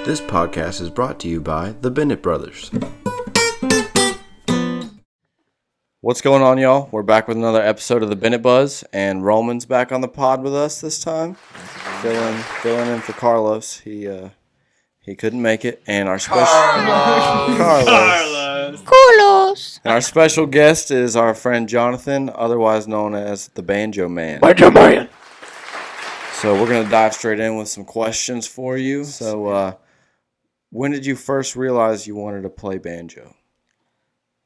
This podcast is brought to you by the Bennett brothers. What's going on, y'all? We're back with another episode of the Bennett Buzz, and Roman's back on the pod with us this time, filling in for Carlos. He couldn't make it, and our special Carlos. And our special guest is our friend Johnathan, otherwise known as the BANJO Man. BANJO Man. So we're gonna dive straight in with some questions for you. So, when did you first realize you wanted to play banjo?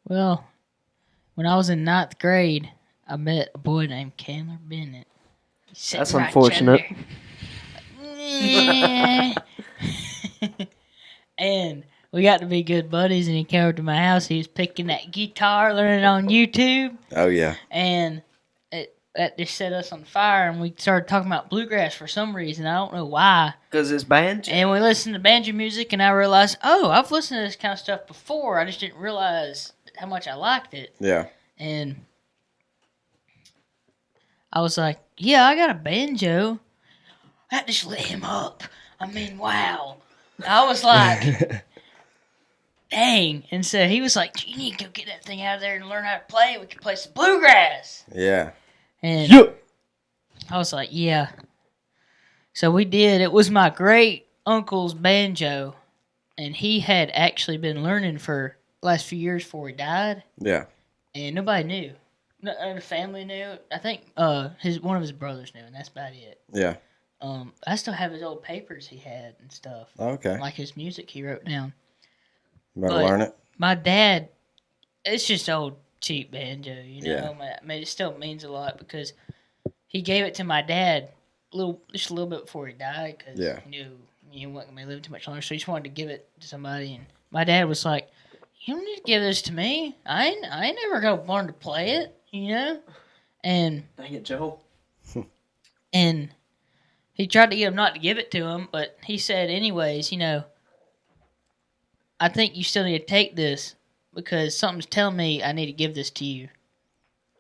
Well, when I was in 9th grade, I met a boy named Bennett. That's unfortunate. And we got to be good buddies, and he came over to my house. He was picking that guitar, learning on YouTube. Oh, yeah. And that just set us on fire, and we started talking about bluegrass for some reason. I don't know why. Because it's banjo. And we listened to banjo music, and I realized, I've listened to this kind of stuff before. I just didn't realize how much I liked it. Yeah. And I was like, yeah, I got a banjo. That just lit him up. I mean, wow. I was like, dang. And so he was like, you need to go get that thing out of there and learn how to play. We can play some bluegrass. Yeah. And I was like, yeah. So we did. It was my great uncle's banjo. And he had actually been learning for the last few years before he died. Yeah. And nobody knew. The family knew. I think one of his brothers knew, and that's about it. Yeah. I still have his old papers he had and stuff. Okay. Like his music he wrote down. You better learn it. My dad, it's just old cheap banjo, you know. Yeah. I mean, it still means a lot because he gave it to my dad just a little bit before he died because he knew he wasn't going to live too much longer. So he just wanted to give it to somebody, and my dad was like, "You don't need to give this to me. I ain't never gonna learn to play it, you know." And dang it, Joe. And he tried to get him not to give it to him, but he said, anyways, you know, I think you still need to take this because something's telling me I need to give this to you.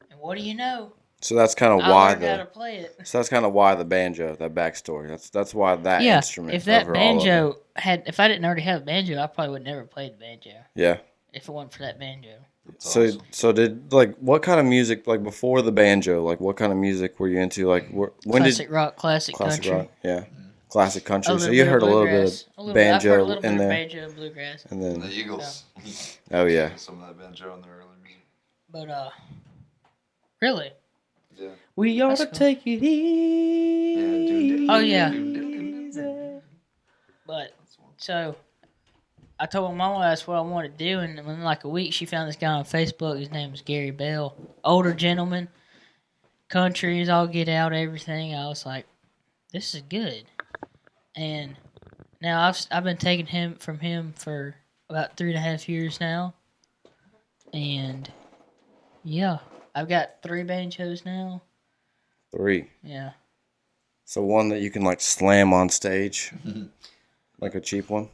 And what do you know? So that's kind of I why learned how to play it. So that's kind of why the banjo, that backstory. That's why that instrument. If that banjo if I didn't already have a banjo, I probably would never played the banjo. Yeah. If it wasn't for that banjo. So did, like, what kind of music, like, before the banjo, like, what kind of music were you into? Like, classic rock, classic country. Rock, yeah. Classic country. So you heard a little bit of banjo I've heard a little in bit there. Of banjo and bluegrass. And then the Eagles. Oh, yeah. Some of that banjo in their early music. But, really? Yeah. We ought to take it easy. Oh, yeah. But, so, I told my mama that's what I wanted to do, and within like a week, she found this guy on Facebook. His name was Gary Bell. Older gentleman. Countries, all get out, everything. I was like, this is good. And now I've been taking him for about 3.5 years now. And, yeah, I've got 3 banjos now. 3. Yeah. So one that you can, like, slam on stage, like a cheap one.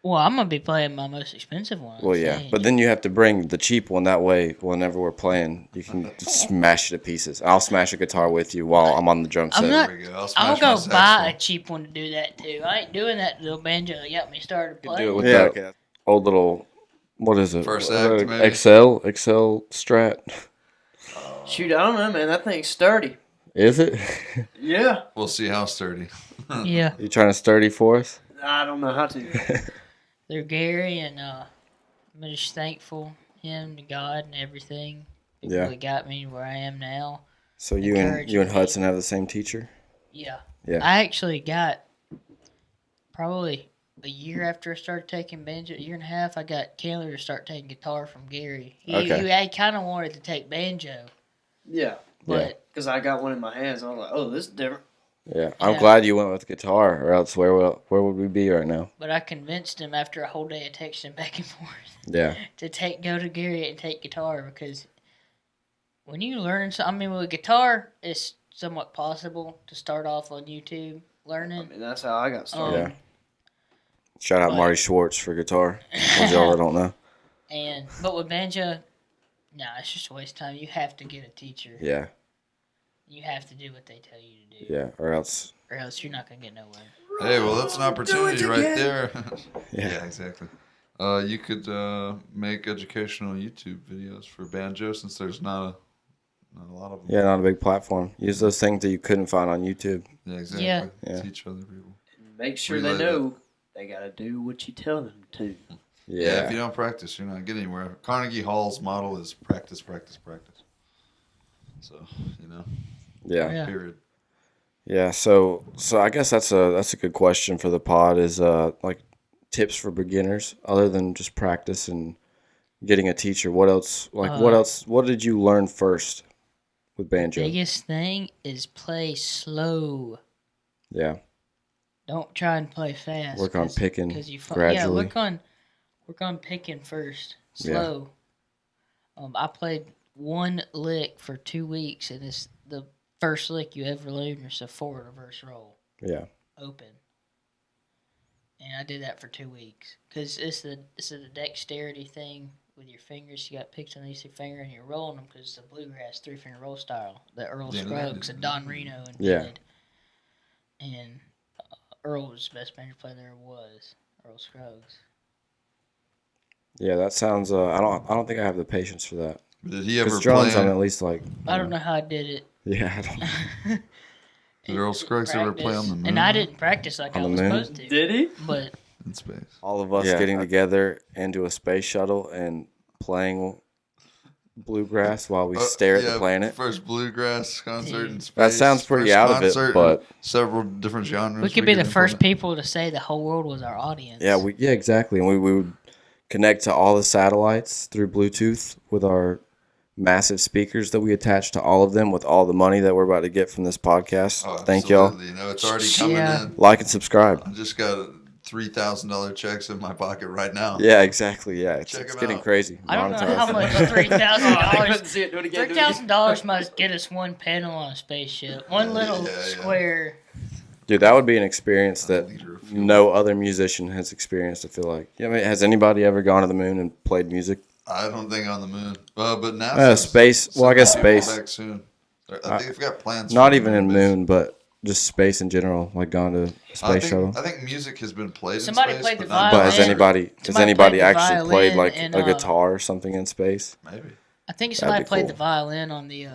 Well, I'm going to be playing my most expensive one. Well, yeah. But then you have to bring the cheap one. That way, whenever we're playing, you can just smash it to pieces. I'll smash a guitar with you while I'm on the drum set. I'm going to buy a cheap one to do that, too. I ain't doing that little banjo that got me started playing. Do it with that old little, what is it? First act, maybe? Excel Strat. Shoot, I don't know, man. That thing's sturdy. Is it? Yeah. We'll see how sturdy. Yeah. You trying to sturdy for us? I don't know how to. They're Gary, and I'm just thankful him to God and everything. It really got me where I am now. So you and Hudson have the same teacher? Yeah. Yeah. I actually got probably a year after I started taking banjo, a year and a half, I got Chandler to start taking guitar from Gary. He kind of wanted to take banjo. Yeah. But because I got one in my hands, I was like, oh, this is different. Yeah, I'm glad you went with guitar, or else where would we be right now? But I convinced him after a whole day of texting back and forth. Yeah. To go to Gary and take guitar, because when you learn something, I mean, with guitar, it's somewhat possible to start off on YouTube learning. I mean, that's how I got started. Yeah. Shout out Marty Schwartz for guitar. For y'all that don't know. But with banjo, it's just a waste of time. You have to get a teacher. Yeah. You have to do what they tell you to do. Yeah, or else Or else you're not going to get nowhere. Hey, well, that's an opportunity right there. Yeah. Yeah, exactly. You could make educational YouTube videos for banjo since there's not a lot of them. Yeah, not a big platform. Use those things that you couldn't find on YouTube. Yeah, exactly. Yeah. Teach other people. And make sure Relay they know they gotta do what you tell them to. Yeah, if you don't practice, you're not getting anywhere. Carnegie Hall's model is practice, practice, practice. So, Yeah. Yeah. period. Yeah, so I guess that's a good question for the pod is like tips for beginners other than just practice and getting a teacher. What else what did you learn first with banjo? Biggest thing is play slow. Yeah. Don't try and play fast. Work on picking Yeah, gradually. work on picking first. Yeah. Slow. I played one lick for 2 weeks, and it's the first lick you ever learn is a forward reverse roll Yeah. open. And I did that for 2 weeks because it's a dexterity thing with your fingers. You got picks on each finger and you're rolling them because it's a bluegrass 3-finger roll style that Earl Yeah, Scruggs and Don Reno Yeah. invented. And Earl was the best banjo player there was. Earl Scruggs. Yeah, that sounds I don't think I have the patience for that. Did he ever Cuz drums play? I'm at least like I don't know how I did it. Yeah, I don't Did Earl Scruggs ever play on the moon? And I didn't practice like On I the was moon? supposed to. Did he? But In space. all of us getting together into a space shuttle and playing bluegrass while we stare at the planet. First bluegrass concert in space. That sounds pretty first out of it, concert in but several different genres. we could be the could first implement. people to say the whole world was our audience. yeah, exactly. And we would connect to all the satellites through Bluetooth with our massive speakers that we attach to all of them with all the money that we're about to get from this podcast. Oh, Thank y'all. absolutely. It's already coming Yeah. in. Like and subscribe. I just got $3,000 checks in my pocket right now. Yeah, exactly. Yeah, it's Check 'em getting out. crazy. I don't know Monetize. how much I couldn't $3,000. see it. Do it again. Do it again. $3,000 must get us one panel on a spaceship. One little Yeah. square. Dude, that would be an experience that Liter of fuel. no other musician has experienced, I feel like. Yeah, I mean, has anybody ever gone to the moon and played music? I don't think on the moon. But now Space. Well, I guess space. Back soon. I think they've got plans. Not for even in base. moon, but just space in general, like gone to a space shuttle. I think music has been played Somebody in space. played the but not But has violin. anybody Somebody played the actually played violin like in, a guitar or something in space? Maybe. I think somebody be played cool. the violin on the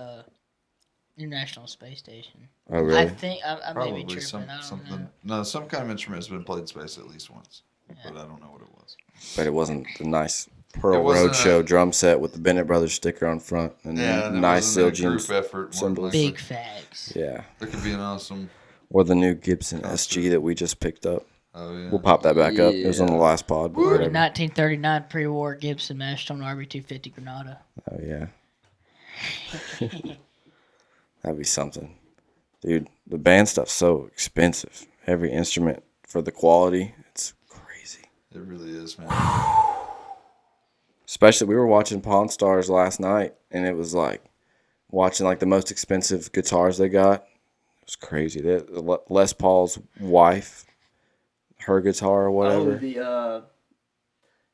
International Space Station. Oh, I really? think I may be Probably tripping. some I don't something. know. No, some kind of instrument has been played in space at least once, but I don't know what it was. But it wasn't the nice Pearl It wasn't Roadshow a- drum set with the Bennett Brothers sticker on front and Yeah, and it nice wasn't a Zildjian. group effort. more than symbols. likely. Big facts. Yeah. There could be an awesome. Or the new Gibson SG that we just picked up. Oh yeah. We'll pop that back up. It was on the last pod. But Or the whatever. 1939 pre-war Gibson mashed on RB250 Granada. Oh, yeah. That'd be something. Dude, the band stuff's so expensive. Every instrument for the quality, it's crazy. It really is, man. Especially, we were watching Pawn Stars last night, and it was like watching like the most expensive guitars they got. It was crazy. Les Paul's wife, her guitar or whatever. Oh,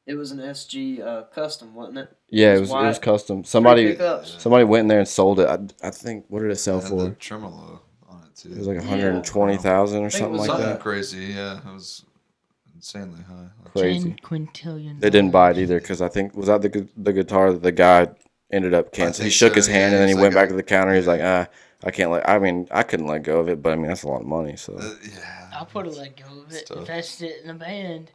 it was an SG custom, wasn't it? Yeah, it was white. custom. Three Somebody pickups. went in there and sold it. I think, what did it sell And for? the tremolo on it too. It was like 120,000 or I think it something was like something that. crazy. Yeah, it was insanely high. Crazy. 10 quintillion. They didn't buy it either because I think was that the guitar that the guy ended up canceling. He think shook so, his hand yeah, and then he he's went like back to the counter. He's like, I can't let. I mean, I couldn't let go of it, but I mean that's a lot of money. So Yeah. I'll put a let go of it. tough. Invest it in the band.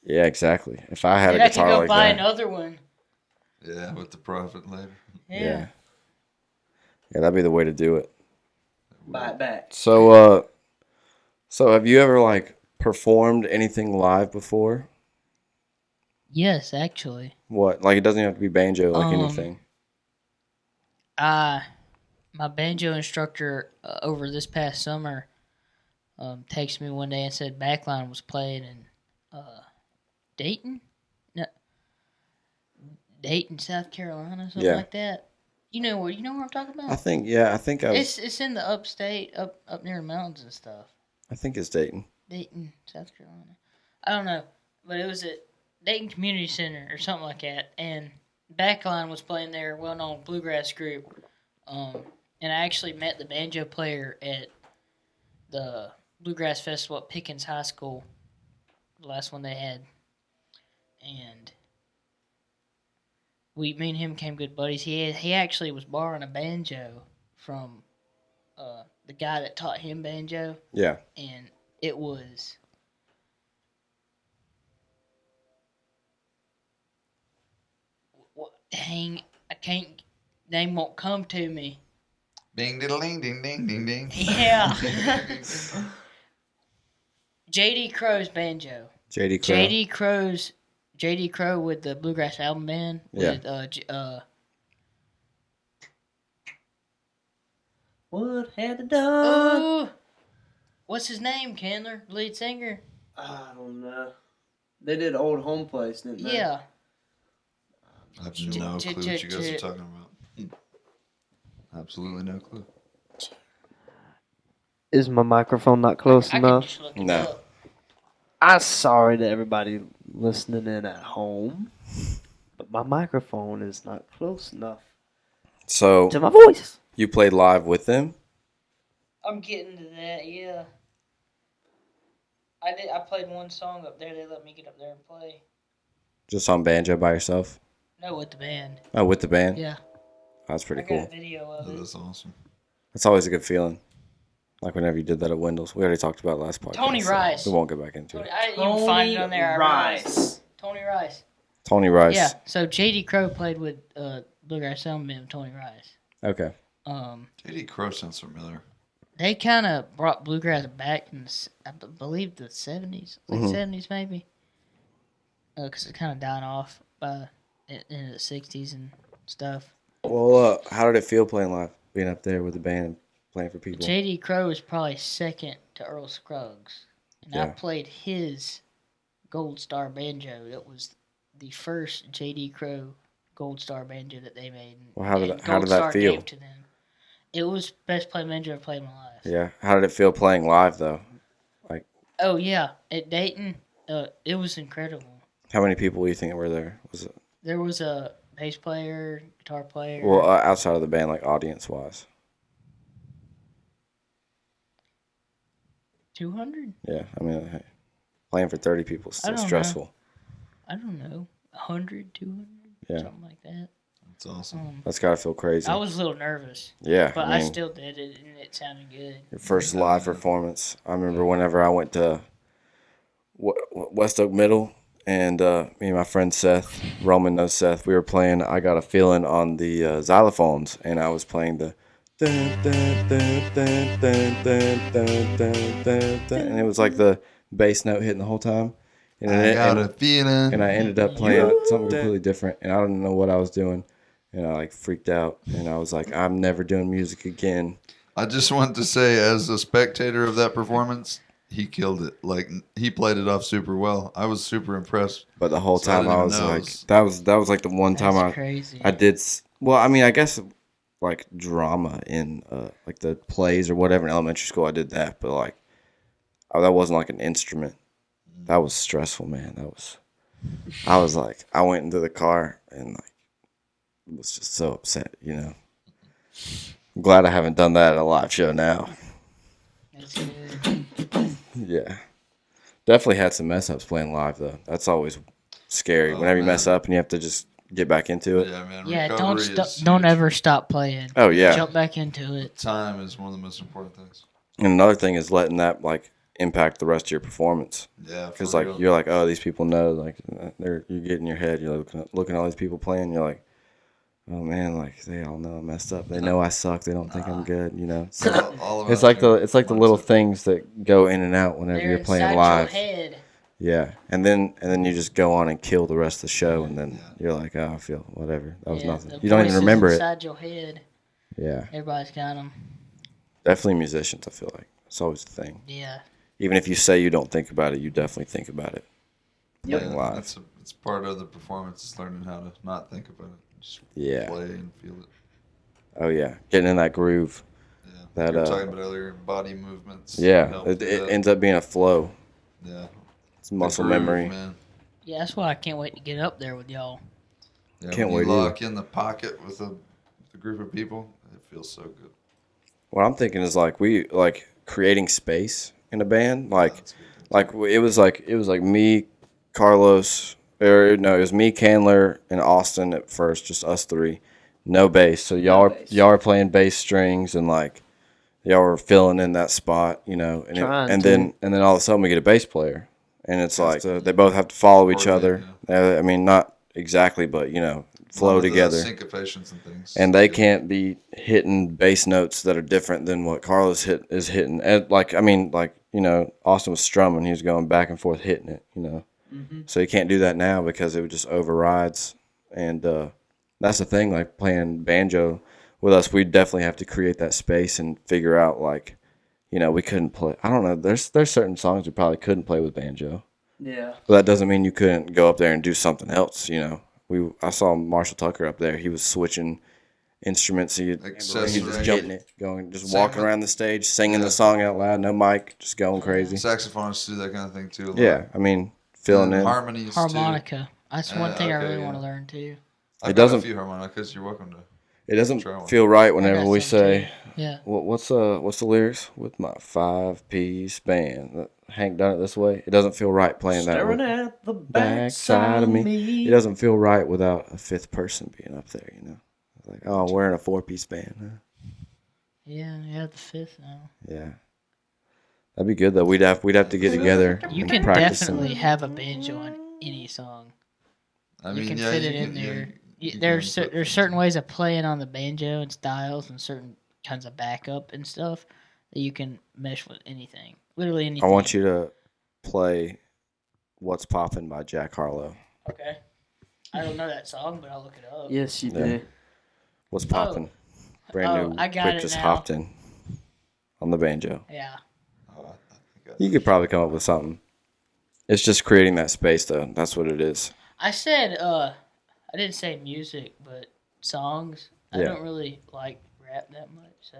yeah, exactly. If I had Then a I can guitar go like buy that, another one. Yeah, with the profit later. Yeah. yeah, that'd be the way to do it. Buy it back. So have you ever like performed anything live before? Yes, actually. What? Like it doesn't have to be banjo, like Um, anything. My banjo instructor over this past summer texted me one day and said Backline was playing in Dayton? No, Dayton, South Carolina, something Yeah. like that. You know where I'm talking about? I think I was. It's in the upstate, up near the mountains and stuff. I think it's Dayton. Dayton, South Carolina. I don't know, but it was at Dayton Community Center or something like that. And Backline was playing their well-known bluegrass group. And I actually met the banjo player at the bluegrass festival at Pickens High School, the last one they had, and me and him became good buddies. He actually was borrowing a banjo from the guy that taught him banjo, Yeah. and it was. Dang, I can't. Name won't come to me. Ding, diddle, ding, ding, ding, ding, ding. Yeah. J.D. Crow's banjo. J.D. Crow. J.D. Crow with the Bluegrass Album Band. Yeah. With, What had it done? oh, what's his name, Candler? Lead singer? I don't know. They did Old Home Place, didn't they? Yeah. I have no clue what you guys are talking about. Absolutely no clue. Is my microphone not close I can enough? just look it No. up. I'm sorry to everybody listening in at home, but my microphone is not close enough So to my voice. you played live with them? I'm getting to that, yeah. I played one song up there. They let me get up there and play. Just on banjo by yourself? No, with the band. Oh, with the band? Yeah. That's pretty I got cool. a video of That it. is awesome. That's always a good feeling. Like whenever you did that at Wendell's. We already talked about it last podcast. Tony Rice. We won't go back into it. I didn't even find it on there. I realized. Tony Rice. Tony Rice. Yeah. So J.D. Crow played with Bluegrass Album Band with Tony Rice. Okay. J.D. Crow sounds familiar. They kind of brought bluegrass back in, I believe, the 70s, late 70s maybe. Because it kind of died off in the 60s and stuff. Well, how did it feel playing live? Being up there with the band and playing for people? J.D. Crow is probably second to Earl Scruggs. And I Yeah. played his Gold Star banjo. That was the first J.D. Crow Gold Star banjo that they made. Well, how did And that- how Gold did that Star feel? gave to them. It was best played banjo I've played in my life. Yeah. How did it feel playing live, though? Oh, yeah. At Dayton, it was incredible. How many people do you think were there? Was it There was a bass player, guitar player. well outside of the band, like audience-wise? 200? Yeah. I mean, hey, playing for 30 people is I still don't know. stressful. I don't know. 100, 200? Yeah. Something like that. That's awesome. That's gotta feel crazy. I was a little nervous, Yeah. but I I mean, still did it, and it sounded good. your first live performance. I remember whenever I went to West Oak Middle, and me and my friend Seth, Roman knows Seth, we were playing I Got a Feeling on the xylophones, and I was playing the dun, dun, dun, dun, dun, dun, dun, dun, dun, dun, and it was like the bass note hitting the whole time. And I got a feeling. and I ended up playing something completely different, and I didn't know what I was doing, and I like freaked out, and I was like, I'm never doing music again. I just want to say, as a spectator of that performance, he killed it. Like, he played it off super well. I was super impressed. But the whole So I time didn't I even was know it like, was- that was like the one time That's crazy. I did. Well, I mean, I guess like drama in like the plays or whatever in elementary school. I did that, but like that wasn't like an instrument. That was stressful, man. I was like, I went into the car and like was just so upset, you know. I'm glad I haven't done that at a live show now. That's good. Yeah, definitely had some mess ups playing live though. That's always scary. Oh, Whenever you man. mess up and you have to just get back into it. Yeah, man. Yeah, recovery is don't huge. ever stop playing. Oh yeah. Jump back into it. Time is one of the most important things. And another thing is letting that like impact the rest of your performance. Yeah, Because for like real. you're like, oh, these people know. Like you get in your head. You're looking at all these people playing. You're like, oh man, like they all know I messed up. They know I suck. They don't think I'm good. You know. So All it's about like your the little mindset. things that go in and out whenever They're you're playing inside live. your head. Yeah, and then you just go on and kill the rest of the show, and then you're like, oh, I feel whatever. That was Yeah, nothing. the You don't even voices remember it. inside your head. Yeah, Everybody's got them. definitely musicians. I feel like it's always the thing. Yeah. Even if you say you don't think about it, you definitely think about it. Playing live. It's part of the performance. Is learning how to not think about it. Just Yeah. play and feel it. Oh yeah, getting in that groove. Yeah. That, you were talking about earlier, body movements. Yeah, help it do that. ends up being a flow. Yeah. It's muscle The groove, memory. man. Yeah, that's why I can't wait to get up there with y'all. Yeah, Can't when wait you either. lock in the pocket with a group of people, it feels so good. What I'm thinking is like we like creating space in a band. It was like me, Carlos, or no, it was me, Candler, and Austin at first, just us three, no bass. So y'all are playing bass strings and like y'all were filling in that spot, you know, and then all of a sudden we get a bass player, and it's like they both have to follow each other. Yeah. I mean, not exactly, but you know, flow together. Syncopations and things. And they can't be hitting bass notes that are different than what Carlos is hitting. And you know, Austin was strumming, he was going back and forth hitting it, you know. Mm-hmm. So you can't do that now because it just overrides. And that's the thing, like playing banjo with us, we definitely have to create that space and figure out, like, you know, we couldn't play. I don't know. There's certain songs we probably couldn't play with banjo. Yeah. But that doesn't mean you couldn't go up there and do something else, you know. I saw Marshall Tucker up there. He was switching instruments. He was hitting it, walking around the stage, singing the song out loud, no mic, just going crazy. Saxophonists do that kind of thing too. A lot. Yeah, I mean, filling in. Harmonies Harmonica. Too. That's one thing I really want to learn too. I've got a few harmonicas. You're welcome to. It doesn't feel right whenever we say, yeah. What's the lyrics? With my 5-piece band. Hank done it this way. It doesn't feel right playing that. Staring at the backside of me. It doesn't feel right without a fifth person being up there, you know. It's like, oh, we're in a 4-piece band. Huh? Yeah, the fifth now. Yeah. That'd be good though. We'd have to get together. You and can practice definitely have a banjo on any song. I mean, you can fit it in there. There's certain ways of playing on the banjo and styles and certain kinds of backup and stuff that you can mesh with anything. Literally anything. I want you to play "What's Poppin'" by Jack Harlow. Okay. I don't know that song, but I'll look it up. Yes, you do. What's Poppin'? Brand new. I got Rick it just now. hopped in on the banjo. Yeah. You could probably come up with something. It's just creating that space, though. That's what it is. I said, I didn't say music, but songs. I don't really like rap that much, so.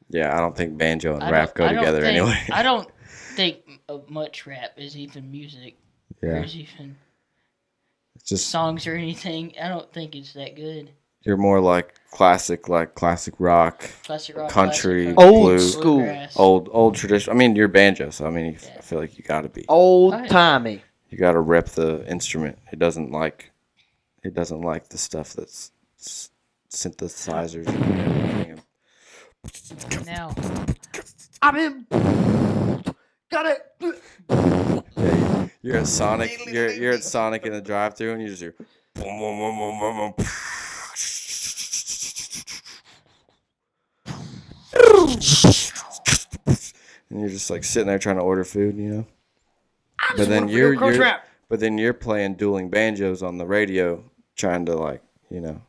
Yeah, I don't think banjo and rap go together anyway. I don't think much rap is even music. Yeah. Or is even it's just songs or anything. I don't think it's that good. You're more like classic rock, Classic rock, country, classic old blues, school, bluegrass. old tradition. I mean, you're banjo, so I mean, I feel like you got to be old timey. You got to rep the instrument. It doesn't like the stuff that's synthesizers and everything. Now, I'm in. Got it. Yeah, you're at Sonic. You're at Sonic in the drive-thru, and you just hear. Boom, boom, boom, boom, boom, boom. And you're just like sitting there trying to order food, you know. But then you're playing dueling banjos on the radio, trying to like, you know,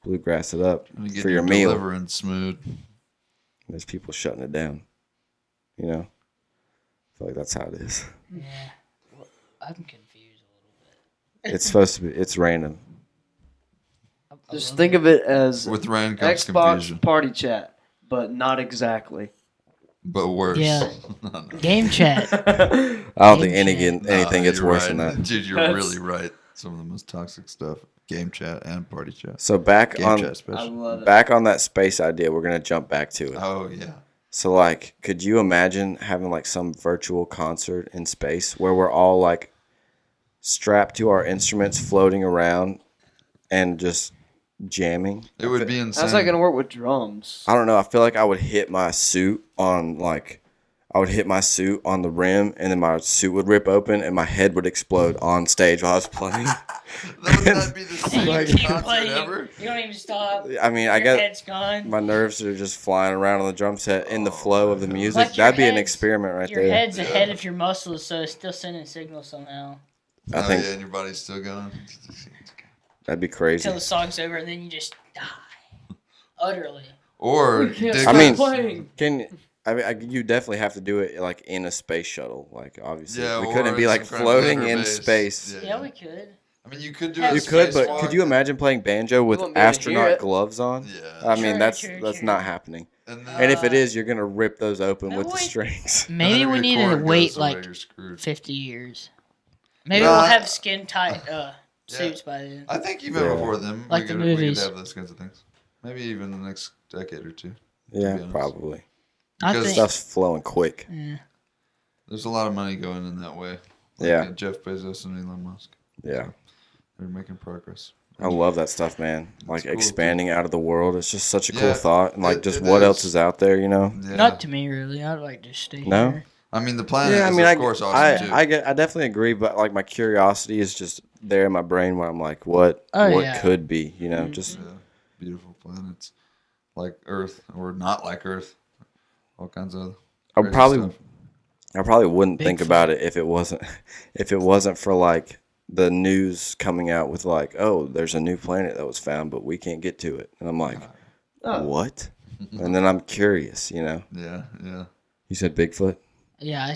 bluegrass it up for your meal. Deliverance mood. There's people shutting it down. You know, I feel like that's how it is. yeah, I'm confused a little bit. It's supposed to be. It's random. Just think of it as With rain comes Xbox confusion. party chat, but not exactly. But worse. Yeah. Game chat. I don't think Game anything gets you're worse right. than that. Dude, you're really right. Some of the most toxic stuff. Game chat and party chat. So back Game chat I especially. love it. on that space idea, we're gonna jump back to it. Oh, yeah. So like, could you imagine having like some virtual concert in space where we're all like strapped to our instruments, floating around, and just jamming? It would be insane. How's that gonna work with drums? I don't know. I feel like I would hit my suit on the rim, and then my suit would rip open, and my head would explode on stage while I was playing. That'd be the And you sickest keep concert playing. ever. You don't even stop. I mean, I Your guess head's gone. my nerves are just flying around on the drum set in the flow of the music. Like your That'd be an head's- experiment right Your there. head's ahead of your muscles, so it's still sending signals somehow. I think Yeah, and your body's still going. that'd be crazy. Until the song's over, and then you just die. Utterly. Or can't I mean, playing. you definitely have to do it like in a space shuttle. Like obviously, Yeah, we or couldn't be some like kind of floating lunar in base. space. Yeah, we could. I mean, you could do You a You could, but spacewalk. could you imagine playing banjo with won't be able to hear astronaut it. gloves on? Yeah. I mean, True, that's true. not happening. And And if it is, you're gonna rip those open with the wait. strings. Maybe then we if need your to cord wait goes away, like you're screwed. 50 years. Maybe No, we'll I- have skin tight suits by then. I think even Yeah. before then, Like the we could movies. have those kinds of things. Maybe even the next decade or two. Yeah, be honest. probably. I because think. Stuff's flowing quick. Yeah. There's a lot of money going in that way. Yeah. Jeff Bezos and Elon Musk. Yeah. They're making progress. I love that stuff, man. Like cool, expanding out of the world. It's just such a cool Yeah, thought. And like just it what is. else is out there, you know? Yeah. Not to me, really. I'd like to stay No? here. I mean, the planet Yeah, I is, mean, of course, awesome, too. I definitely agree, but like my curiosity is just there in my brain where I'm like, what yeah. could be, you know? Just Yeah, beautiful planets. Like Earth, or not like Earth. All kinds of I crazy probably stuff. I probably wouldn't think Bigfoot. about it if it wasn't for like the news coming out with like, oh, there's a new planet that was found, but we can't get to it, and I'm like, what? And then I'm curious, you know. Yeah. You said Bigfoot. Yeah, I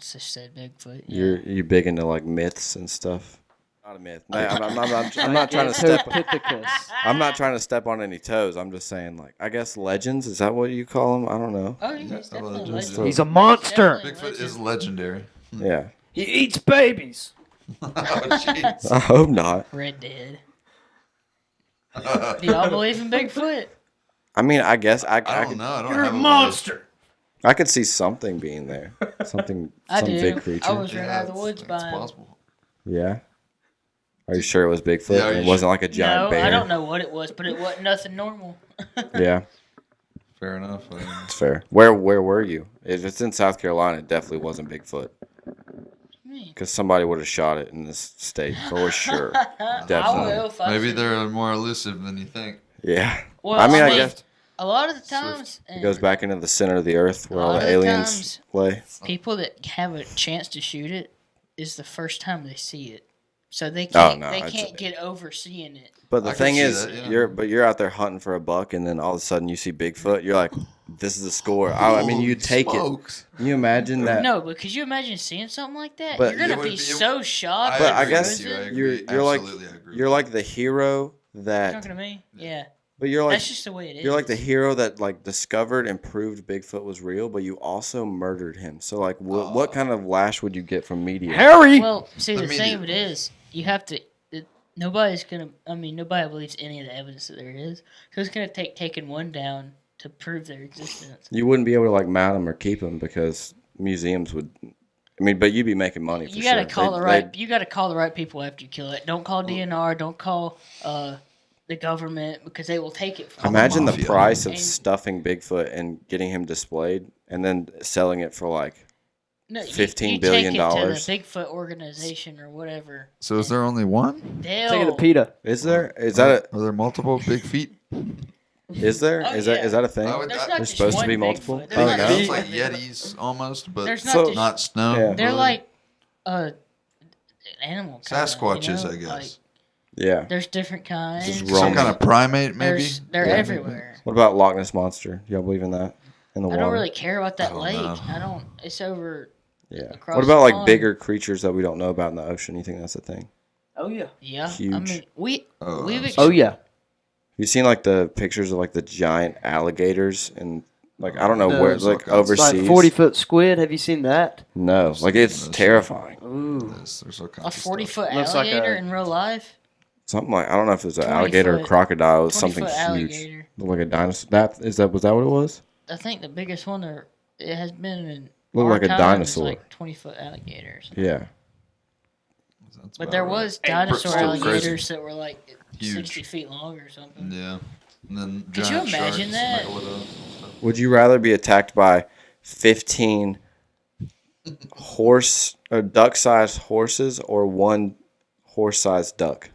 just said Bigfoot. Yeah. You're big into like myths and stuff. Not a myth. No, I'm not trying to step. Pithecus. I'm not trying to step on any toes. I'm just saying, like, I guess legends. Is that what you call them? I don't know. Oh, yeah, he's definitely a legend. legend. He's a monster. Definitely a Bigfoot legend. is legendary. Yeah. He eats babies. Oh, jeez. I hope not. Red Dead. Do y'all believe in Bigfoot? I mean, I guess I I don't could, know. I don't You're a have monster. I could see something being there. Something. I some do. big creature. I was running out of the woods it's by him. possible. Yeah. Are you sure it was Bigfoot? Yeah, are And it you wasn't like a giant No, bear. I don't know what it was, but it wasn't nothing normal. Yeah, Fair enough. it's fair. Where were you? If it's in South Carolina, it definitely wasn't Bigfoot. Me. Because somebody would have shot it in this state for sure. I Definitely. will if I Maybe see it. they're more elusive than you think. Yeah. Well, I mean, I mean, guess a lot of the times, it goes back into the center of the earth where A all lot the of the aliens times- play. people that have a chance to shoot it is the first time they see it, so they Oh, can't no, they it's- can't get over seeing it. But the I can thing see is, that, yeah. you're out there hunting for a buck, and then all of a sudden you see Bigfoot. You're like, this is the score. I mean, you Holy take smokes. it. Can you imagine that? No, but could you imagine seeing something like that? But You're gonna it would be be- so shocked. But I and guess frozen. I agree. you're like Absolutely, I agree. you're like the hero that. Talking to me, yeah. But you're like That's just the way it is. you're like the hero that like discovered and proved Bigfoot was real, but you also murdered him. So like, what kind of lash would you get from media? Harry. Well, see, The the thing media. of it is, you have to. Nobody's gonna. I mean, nobody believes any of the evidence that there is. So it's gonna take taking one down to prove their existence. You wouldn't be able to like mount them or keep them because museums would. I mean, but you'd be making money for You gotta sure. call They- the right. You gotta call the right people after you kill it. Don't call DNR. Don't call the government because they will take it from you. Imagine the Mafia. price of And- stuffing Bigfoot and getting him displayed, and then selling it for like. No, $15 you billion take it to the Bigfoot organization or whatever. So is there only one? They'll. Take it to PETA. Is there? Is that Are there multiple big feet? Is there? Oh, Is yeah. that a thing? I would- There's There's not There's just supposed to one be multiple? Bigfoot. There's Oh, not no? just It's like one Yetis almost, but There's not So- just. not snow. Yeah. They're really. like animal. Kinda, Sasquatches, you know? I Like, guess. Yeah. there's different kinds. Just Some roaming. kind of primate, maybe. They're Yeah. everywhere. What about Loch Ness monster? Y'all believe in that? In the I water? don't really care about that I don't lake. know. I don't. It's over. Yeah. across What about the like pond. bigger creatures that we don't know about in the ocean? You think that's a thing? Oh yeah. Yeah. I Huge. mean, we've. Oh yeah. Have you seen like the pictures of like the giant alligators and like I don't know No, where it's like all kinds of overseas? Like 40-foot squid. Have you seen that? No, like it's Those- terrifying. Ooh. There's all kinds A of 40-foot Looks like alligator a- in real life. Something like I don't know if it was an 20 alligator or foot- crocodile. It was something 20-foot huge. alligator. Looked like a dinosaur. Was that what it was? I think the biggest one there it has been in. Looked our like a time is dinosaur. like 20-foot alligators. Yeah. That's But about there right. was Hey, dinosaur still alligators that were like Huge. 60 feet long or something. Yeah. And then Could you giant imagine sharks, that? megalodons and stuff. Would you rather be attacked by 15 horse or duck-sized horses or one horse-sized duck?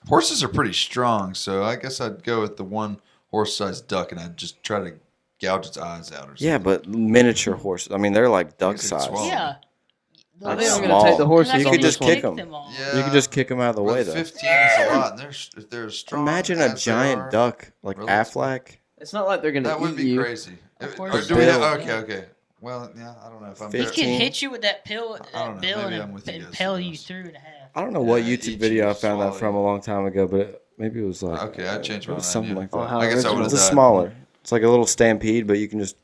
Horses are pretty strong, so I guess I'd go with the one horse-sized duck, and I'd just try to gouge its eyes out or something. Yeah, but miniature horses. I mean, they're like guess you could duck-sized. swallow Yeah. Like They don't small. gonna take the horses. You could on just this one. kick 'em. all. Yeah. You could just kick them out of the way, But though. 15 is a lot. And if they're strong, Imagine as a they giant are, duck like really Aflac. It's not like they're gonna That would eat be you. crazy. Of Or course do we not. have, okay. Well, yeah, I don't know if I'm He there. could 15. hit you with that I don't that know. bill Maybe and I'm with you guys impel on you this. through in half. I don't know what Yeah, YouTube eat video you, I found that swallow from you. a long time ago, but maybe it was like Okay, I changed it my was mind. something Yeah. like Oh, that. how I guess I original. would've It's a died. smaller. It's like a little stampede, but you can just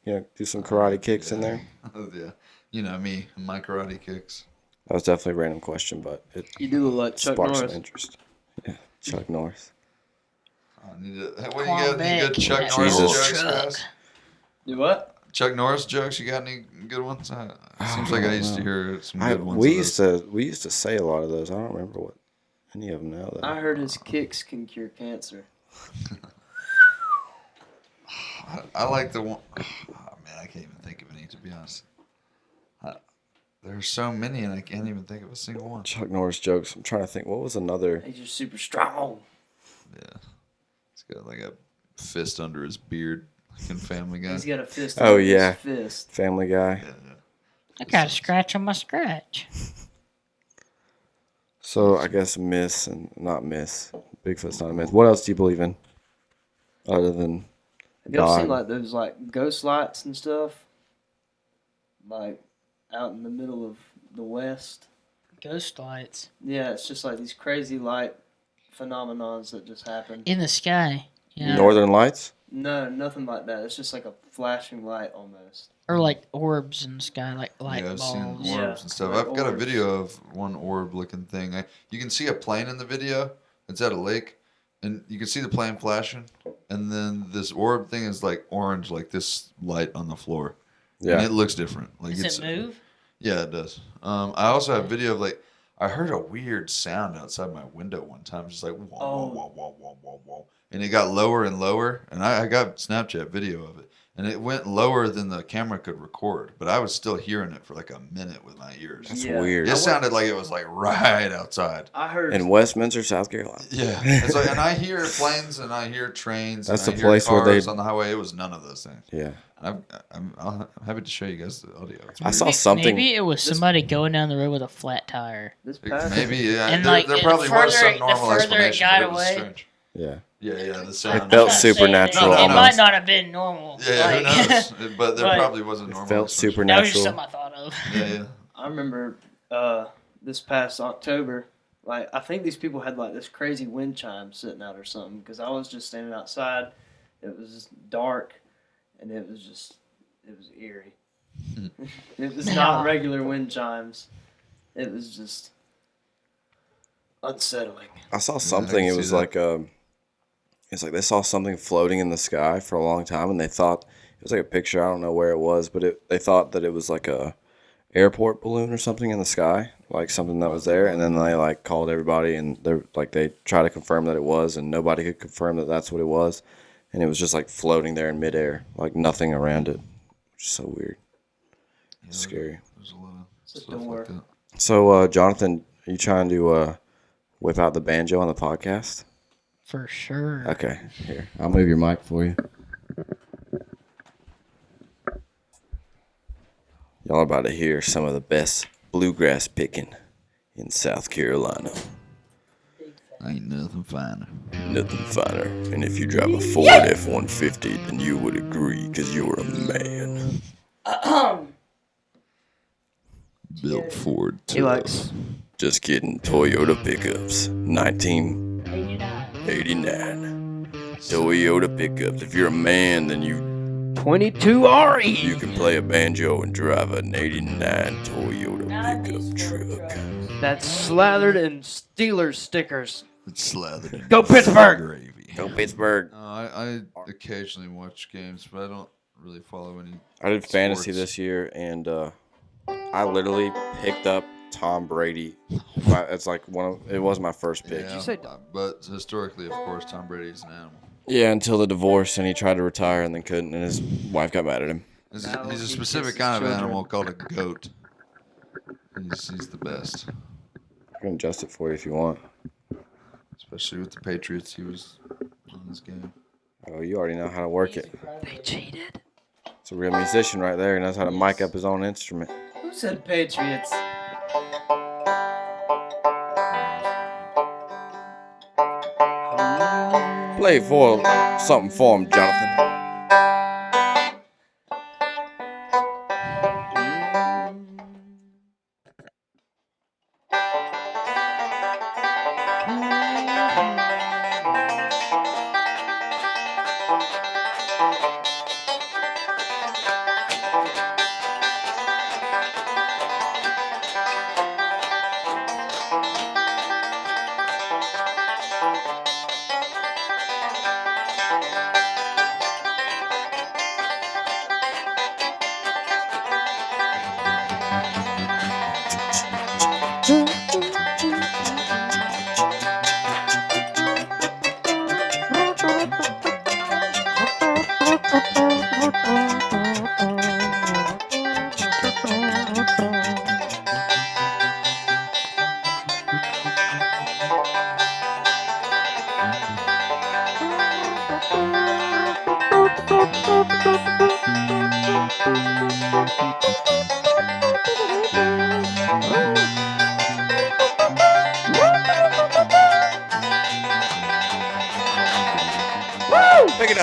do some karate kicks in there. Yeah. You know me, my karate kicks. That was definitely a random question, but it You do look like Chuck sparked some Norris. interest. Yeah, Chuck Norris. I need to, what do you Quan got? Any Beck, good Chuck that Norris Jesus. jokes, truck. guys? Do what? Chuck Norris jokes. You got any good ones? Seems like I used to hear some good ones. We used to say a lot of those. I don't remember what any of them now though. I heard his kicks can cure cancer. I like the one. Oh, man, I can't even think of any, to be honest. There's so many, and I can't even think of a single one. Chuck Norris jokes. I'm trying to think. What was another? He's just super strong. Yeah. He's got like a fist under his beard, like in Family Guy. He's got a fist. Oh, under yeah. his fist. Family Guy. Yeah. I got a scratch on my scratch. So I guess myths and not myths. Bigfoot's not a myth. What else do you believe in? Other than Have you ever God? seen like those like ghost lights and stuff? Like out in the middle of the West. Ghost lights Yeah, it's just like these crazy light phenomenons that just happen. in the sky. Yeah. Northern Lights? No, nothing like that. It's just like a flashing light almost. Or like orbs in the sky, like light Yeah, I've seen balls. orbs Yeah, and stuff. like I've got a orbs. video of one orb-looking thing. You can see a plane in the video. It's at a lake, and you can see the plane flashing, and then this orb thing is like orange, like this light on the floor. Yeah. And it looks different. Like Does it move? Yeah, it does. I also have video of like I heard a weird sound outside my window one time, just like whoa, whoa, whoa, whoa, whoa, whoa, whoa, and it got lower and lower. And I got Snapchat video of it, and it went lower than the camera could record, but I was still hearing it for like a minute with my ears. That's Yeah. weird. It sounded like it was like right outside. I heard. In Westminster, South Carolina. Yeah, it's like, and I hear planes and I hear trains. That's and the I hear place where cars they- on the highway. It was none of those things. Yeah. I'm happy to show you guys the audio. It's I weird. saw something. Maybe it was somebody going down the road with a flat tire. this past Maybe, yeah. And, there, like, there the probably was further- some normal the further it explanation, got but it was away- strange. Yeah. Yeah, the I'm sound. felt not saying supernatural It almost. might not have been normal. Yeah, like, who knows? But there But- probably was a normal felt explanation. That was just supernatural. something I thought of. Yeah. I remember this past October, like I think these people had like this crazy wind chime sitting out or something because I was just standing outside. It was dark, and it was eerie. It was not regular wind chimes. It was just unsettling. I saw I something. can It see was that. like it's like they saw something floating in the sky for a long time, and they thought it was like a picture. I don't know where it was, but they thought that it was like a airport balloon or something in the sky, like something that was there. And then they like called everybody, and they tried to confirm that it was, and nobody could confirm that that's what it was, and it was just like floating there in midair, like nothing around it, which is so weird, scary. There's a lot of So stuff don't like worry. that. So, Jonathan, are you trying to whip out the banjo on the podcast? For sure. Okay, here. I'll move your mic for you. Y'all are about to hear some of the best bluegrass picking in South Carolina. Ain't nothing finer. Nothing finer. And if you drive a Ford F-150, then you would agree, because you're a man. Built Ford. He likes. Just kidding. Toyota pickups. 1989. Toyota pickups. If you're a man, then you 22 RE. You can play a banjo and drive an 89 Toyota pickup truck. That's slathered in Steelers stickers. It's slathered in Go Pittsburgh! gravy. Go Pittsburgh. I occasionally watch games, but I don't really follow any. I did fantasy Sports. this year, and I literally picked up Tom Brady. It's like it was my first pick. Yeah, you say- but historically, of course, Tom Brady is an animal. Yeah, until the divorce, and he tried to retire and then couldn't, and his wife got mad at him. He's Now a he specific kisses kind of children. animal called a goat. He's the best, I can adjust it for you if you want. especially with the Patriots. He was on this game. Oh, you already know how to work it. They cheated. It's a real musician right there. He knows how to mic up his own instrument. Who said Patriots? Play something for him, Jonathan.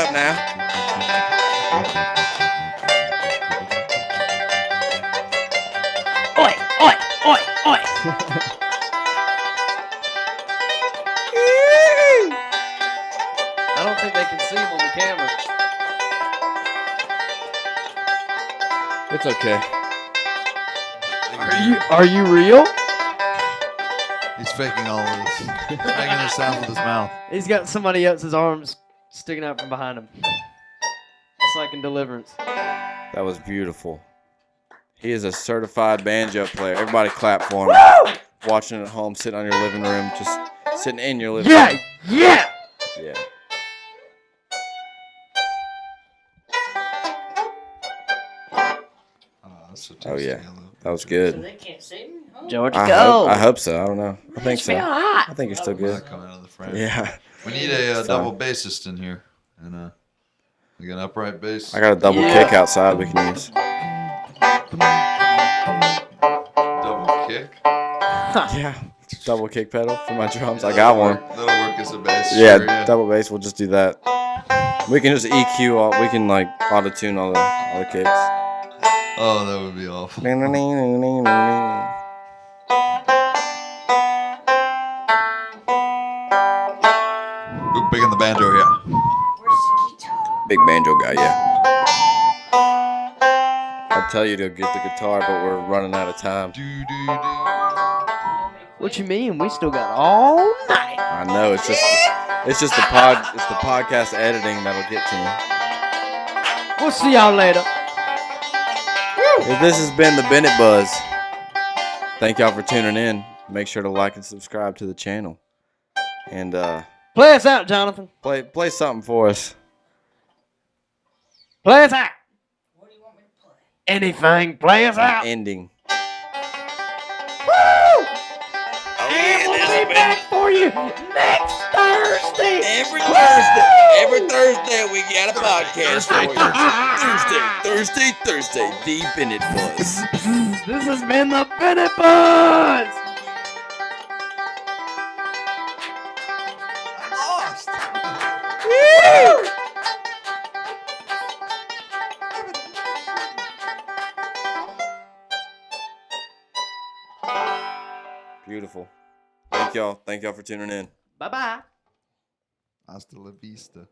up now. Oi, oi, oi, oi. I don't think they can see him on the camera. It's okay. Are you real? He's faking all of this. He's making the sounds with his mouth. He's got somebody else's arms sticking out from behind him. It's like in Deliverance. That was beautiful. He is a certified banjo player. Everybody clap for him. Watching at home, sitting on your living room, just sitting in your living room. Yeah. Yeah. That's so Oh, yeah. yellow. That was So good. they can't see me? Huh? George, I hope so. I don't know. I think so. I think you're still good. Might come out of the frame. Yeah. We need a It's double fine. bassist in here, and we got an upright bass. I got a double kick outside we can use. double kick. Yeah. Double kick pedal for my drums. I got one. That'll work as a bass. Yeah, sure, yeah. double bass. We'll just do that. We can just EQ all. We can like auto tune all the kicks. Oh, that would be awful. Ooh, big on the banjo here. Big banjo guy, yeah. I'd tell you to get the guitar, but we're running out of time. What you mean? We still got all night. I know it's just the podcast editing that'll get to me. We'll see y'all later. This has been the Bennett Buzz. Thank y'all for tuning in. Make sure to like and subscribe to the channel. And Play us out, Johnathan. play something for us. Play us out. What do you want me to play? Anything. Play us out. Ending. And we'll be back for you next Thursday. Every Thursday we got a podcast for you. Thursday, the Bennett Buzz. This has been the Bennett Buzz. I lost. Beautiful. Thank y'all for tuning in. Bye-bye. Hasta la vista.